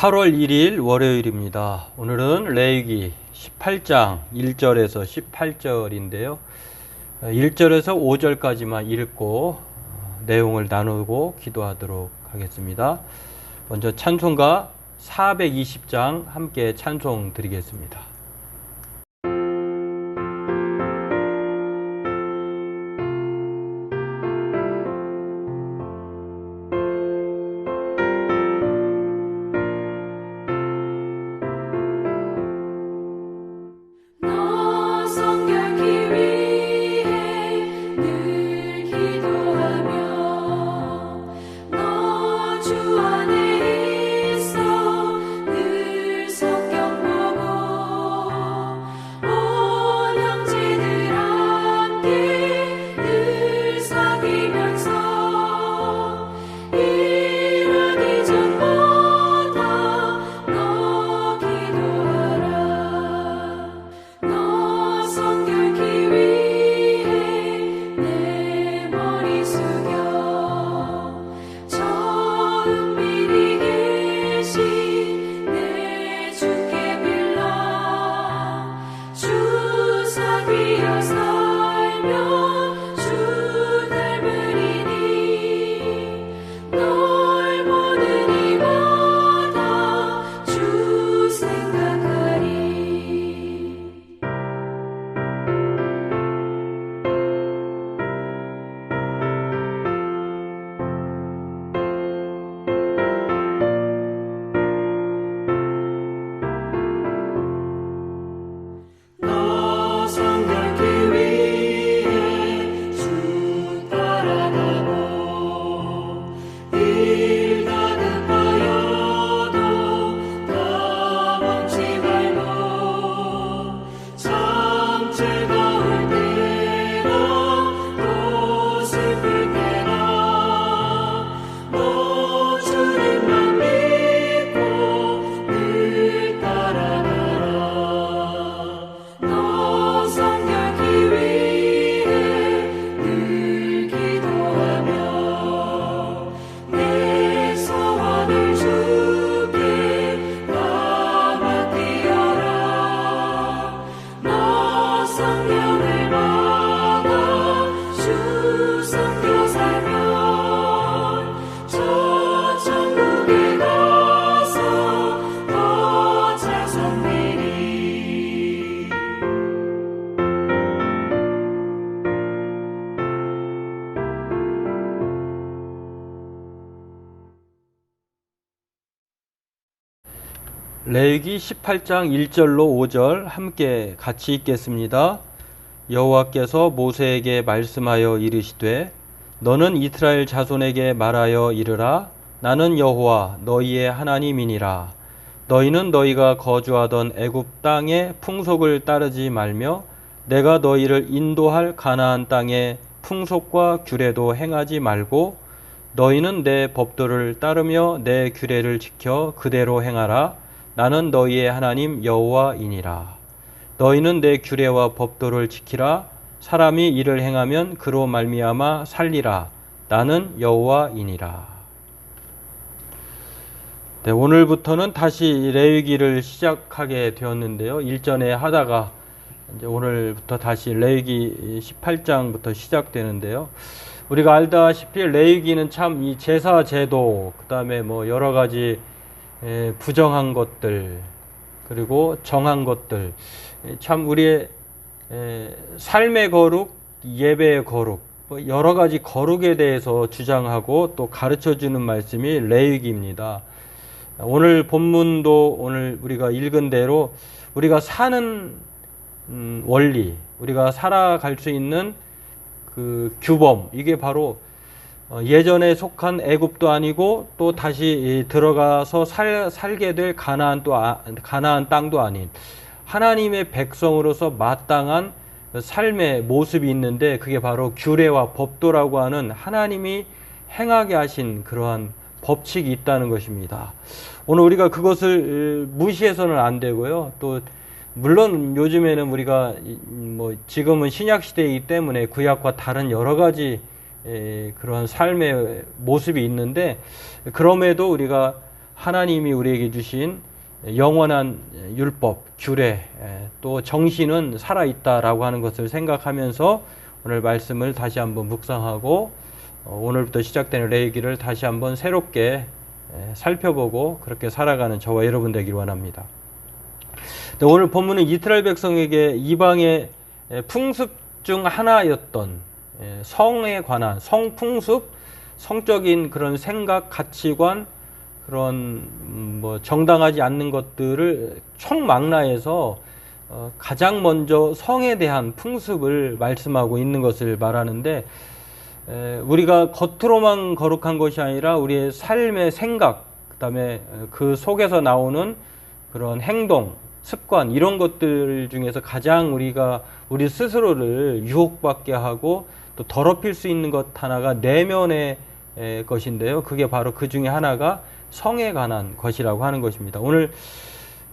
8월 1일 월요일입니다. 오늘은 레위기 18장 1절에서 18절인데요. 1절에서 5절까지만 읽고 내용을 나누고 기도하도록 하겠습니다. 먼저 찬송가 420장 함께 찬송 드리겠습니다. 레위기 18장 1절로 5절 함께 같이 읽겠습니다. 여호와께서 모세에게 말씀하여 이르시되 너는 이스라엘 자손에게 말하여 이르라. 나는 여호와 너희의 하나님이니라. 너희는 너희가 거주하던 애굽 땅의 풍속을 따르지 말며 내가 너희를 인도할 가나안 땅의 풍속과 규례도 행하지 말고 너희는 내 법도를 따르며 내 규례를 지켜 그대로 행하라. 나는 너희의 하나님 여호와이니라. 너희는 내 규례와 법도를 지키라. 사람이 이를 행하면 그로 말미암아 살리라. 나는 여호와이니라. 네, 오늘부터는 다시 레위기를 시작하게 되었는데요. 일전에 하다가 이제 오늘부터 다시 레위기 18장부터 시작되는데요. 우리가 알다시피 레위기는 참 이 제사 제도, 그다음에 뭐 여러 가지 부정한 것들 그리고 정한 것들, 참 우리의 삶의 거룩, 예배의 거룩, 여러 가지 거룩에 대해서 주장하고 또 가르쳐주는 말씀이 레위기입니다. 오늘 본문도 오늘 우리가 읽은 대로 우리가 사는 원리, 우리가 살아갈 수 있는 그 규범, 이게 바로 예전에 속한 애굽도 아니고 또 다시 들어가서 살게 될 가나안 땅도 아닌 하나님의 백성으로서 마땅한 삶의 모습이 있는데, 그게 바로 규례와 법도라고 하는 하나님이 행하게 하신 그러한 법칙이 있다는 것입니다. 오늘 우리가 그것을 무시해서는 안 되고요. 또 물론 요즘에는 우리가 뭐 지금은 신약 시대이기 때문에 구약과 다른 여러 가지 그런 삶의 모습이 있는데, 그럼에도 우리가 하나님이 우리에게 주신 영원한 율법, 규례, 또 정신은 살아있다라고 하는 것을 생각하면서 오늘 말씀을 다시 한번 묵상하고 오늘부터 시작되는 레위기를 다시 한번 새롭게 살펴보고 그렇게 살아가는 저와 여러분 되기를 원합니다. 오늘 본문은 이스라엘 백성에게 이방의 풍습 중 하나였던 성에 관한 성풍습, 성적인 그런 생각, 가치관, 그런 정당하지 않는 것들을 총망라해서 가장 먼저 성에 대한 풍습을 말씀하고 있는 것을 말하는데, 우리가 겉으로만 거룩한 것이 아니라 우리의 삶의 생각, 그 다음에 그 속에서 나오는 그런 행동, 습관, 이런 것들 중에서 가장 우리가 우리 스스로를 유혹받게 하고 또 더럽힐 수 있는 것 하나가 내면의 것인데요. 그게 바로 그 중에 하나가 성에 관한 것이라고 하는 것입니다. 오늘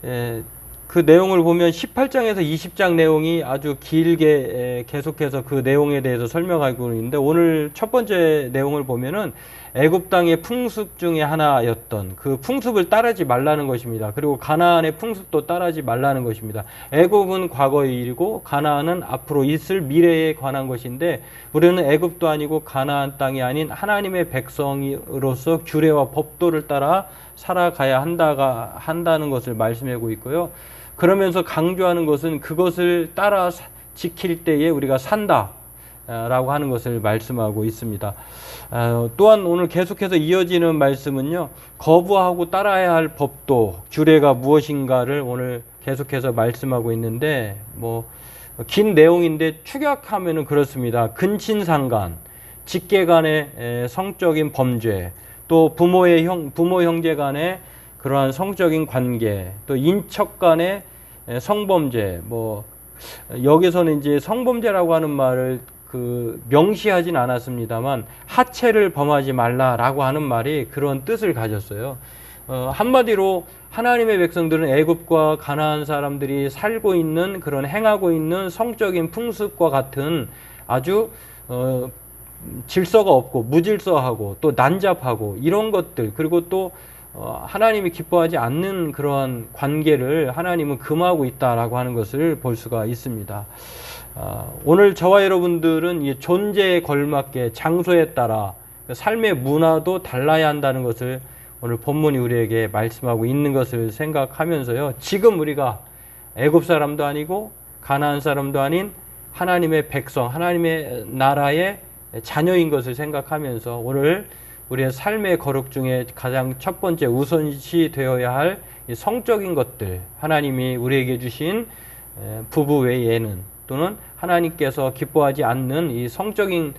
그 내용을 보면 18장에서 20장 내용이 아주 길게 계속해서 그 내용에 대해서 설명하고 있는데, 오늘 첫 번째 내용을 보면은 애굽 땅의 풍습 중에 하나였던 그 풍습을 따르지 말라는 것입니다. 그리고 가나안의 풍습도 따르지 말라는 것입니다. 애굽은 과거의 일이고 가나안은 앞으로 있을 미래에 관한 것인데, 우리는 애굽도 아니고 가나안 땅이 아닌 하나님의 백성으로서 규례와 법도를 따라 살아가야 한다는 것을 말씀하고 있고요. 그러면서 강조하는 것은 그것을 따라 지킬 때에 우리가 산다 라고 하는 것을 말씀하고 있습니다. 또한 오늘 계속해서 이어지는 말씀은요, 거부하고 따라야 할 법도, 규례가 무엇인가를 오늘 계속해서 말씀하고 있는데, 긴 내용인데 축약하면은 그렇습니다. 근친상간, 직계 간의 성적인 범죄, 또 부모 형제 간의 그러한 성적인 관계, 또 인척 간의 성범죄, 여기서는 이제 성범죄라고 하는 말을 명시하진 않았습니다만 하체를 범하지 말라라고 하는 말이 그런 뜻을 가졌어요. 한마디로 하나님의 백성들은 애굽과 가나안 사람들이 살고 있는 그런 행하고 있는 성적인 풍습과 같은 아주 질서가 없고 무질서하고 또 난잡하고 이런 것들, 그리고 또 하나님이 기뻐하지 않는 그러한 관계를 하나님은 금하고 있다라고 하는 것을 볼 수가 있습니다. 오늘 저와 여러분들은 이 존재에 걸맞게 장소에 따라 삶의 문화도 달라야 한다는 것을 오늘 본문이 우리에게 말씀하고 있는 것을 생각하면서요, 지금 우리가 애굽 사람도 아니고 가나안 사람도 아닌 하나님의 백성, 하나님의 나라의 자녀인 것을 생각하면서 오늘 우리의 삶의 거룩 중에 가장 첫 번째 우선시 되어야 할 성적인 것들, 하나님이 우리에게 주신 부부 외에는 또는 하나님께서 기뻐하지 않는 이 성적인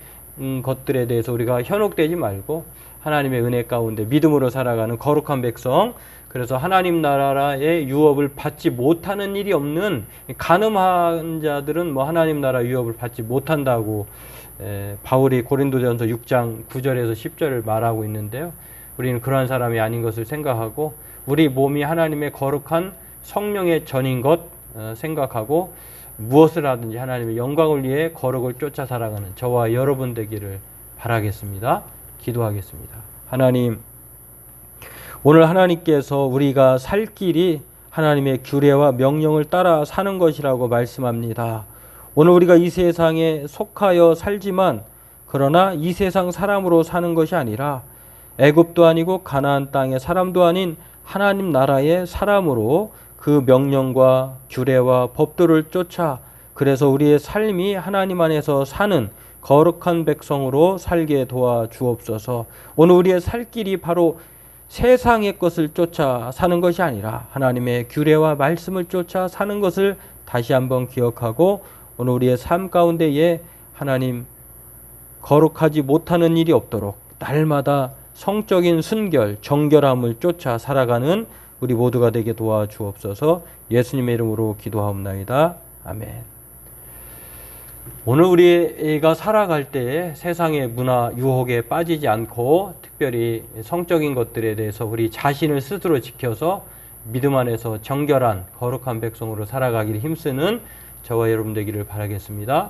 것들에 대해서 우리가 현혹되지 말고 하나님의 은혜 가운데 믿음으로 살아가는 거룩한 백성, 그래서 하나님 나라의 유업을 받지 못하는 일이 없는 간음한 자들은 하나님 나라 유업을 받지 못한다고 바울이 고린도전서 6장 9절에서 10절을 말하고 있는데요. 우리는 그러한 사람이 아닌 것을 생각하고 우리 몸이 하나님의 거룩한 성령의 전인 것 생각하고 무엇을 하든지 하나님의 영광을 위해 거룩을 쫓아 살아가는 저와 여러분 되기를 바라겠습니다. 기도하겠습니다. 하나님, 오늘 하나님께서 우리가 살 길이 하나님의 규례와 명령을 따라 사는 것이라고 말씀합니다. 오늘 우리가 이 세상에 속하여 살지만 그러나 이 세상 사람으로 사는 것이 아니라 애굽도 아니고 가나안 땅의 사람도 아닌 하나님 나라의 사람으로 그 명령과 규례와 법도를 쫓아 그래서 우리의 삶이 하나님 안에서 사는 거룩한 백성으로 살게 도와주옵소서. 오늘 우리의 살 길이 바로 세상의 것을 쫓아 사는 것이 아니라 하나님의 규례와 말씀을 쫓아 사는 것을 다시 한번 기억하고 오늘 우리의 삶 가운데에 하나님 거룩하지 못하는 일이 없도록 날마다 성적인 순결, 정결함을 쫓아 살아가는 우리 모두가 되게 도와주옵소서. 예수님의 이름으로 기도하옵나이다. 아멘. 오늘 우리가 살아갈 때에 세상의 문화 유혹에 빠지지 않고 특별히 성적인 것들에 대해서 우리 자신을 스스로 지켜서 믿음 안에서 정결한 거룩한 백성으로 살아가기를 힘쓰는 저와 여러분 되기를 바라겠습니다.